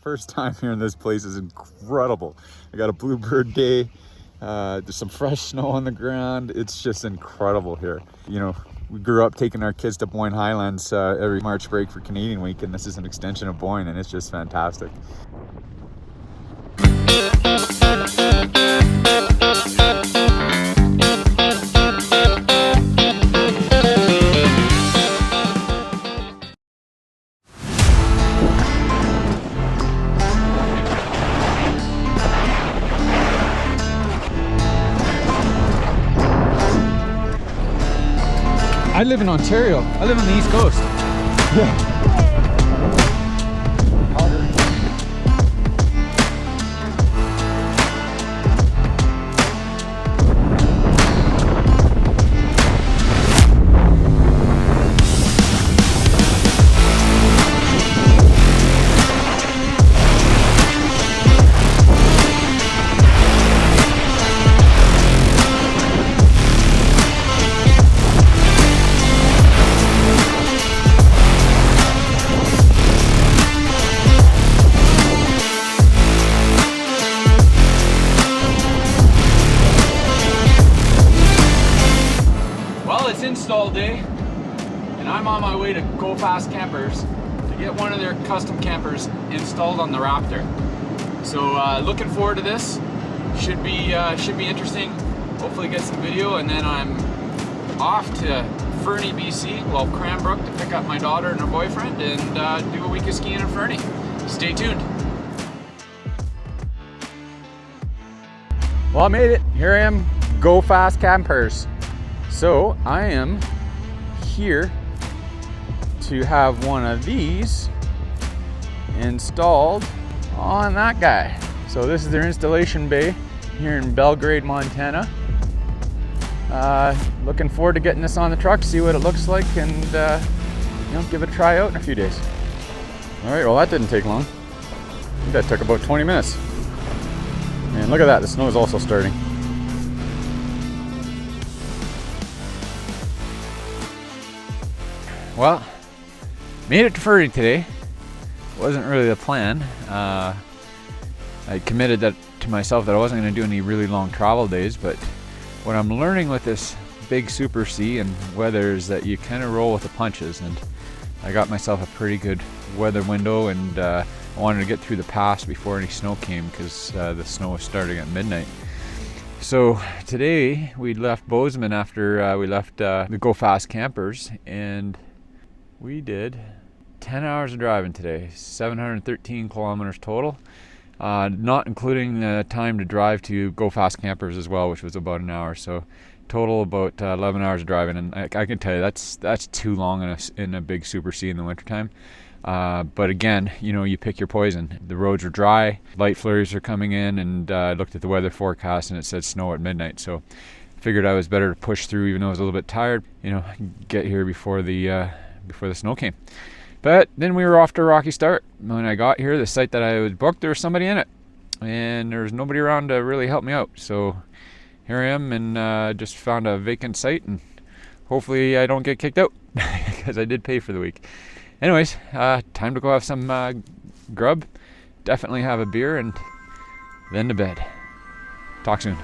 first time here in this place is incredible. I got a bluebird day. There's some fresh snow on the ground. It's just incredible here. You know, we grew up taking our kids to Boyne Highlands every March break for Canadian Week, and this is an extension of Boyne, and it's just fantastic. I live in Ontario. I live on the East Coast. Yeah. Install day, and I'm on my way to Go Fast Campers to get one of their custom campers installed on the Raptor. So looking forward to this. Should be interesting. Hopefully get some video, and then I'm off to Fernie, BC, well, Cranbrook, to pick up my daughter and her boyfriend and do a week of skiing in Fernie. Stay tuned. Well, I made it. Here I am, Go Fast Campers. So I am here to have one of these installed on that guy. So this is their installation bay here in Belgrade, Montana. Looking forward to getting this on the truck, see what it looks like, and you know, give it a try out in a few days. All right, well that didn't take long. I think that took about 20 minutes. And look at that, the snow is also starting. Well, made it to Fernie today. Wasn't really the plan. I committed that to myself that I wasn't going to do any really long travel days, but what I'm learning with this big Super C and weather is that you kind of roll with the punches, and I got myself a pretty good weather window, and I wanted to get through the pass before any snow came, because the snow was starting at midnight. So today we left Bozeman after we left the Go Fast Campers, and we did 10 hours of driving today, 713 kilometers total, not including the time to drive to Go Fast Campers as well, which was about an hour. So total about 11 hours of driving, and I can tell you that's too long in a big Super C in the wintertime. But again, you know, you pick your poison. The roads are dry, light flurries are coming in, and I looked at the weather forecast and it said snow at midnight. So figured I was better to push through, even though I was a little bit tired, you know, get here before the snow came. But then we were off to a rocky start. When I got here, the site that I was booked, there was somebody in it, and there was nobody around to really help me out. So here I am, and just found a vacant site, and hopefully I don't get kicked out because I did pay for the week. Anyways, time to go have some grub, definitely have a beer, and then to bed. Talk soon.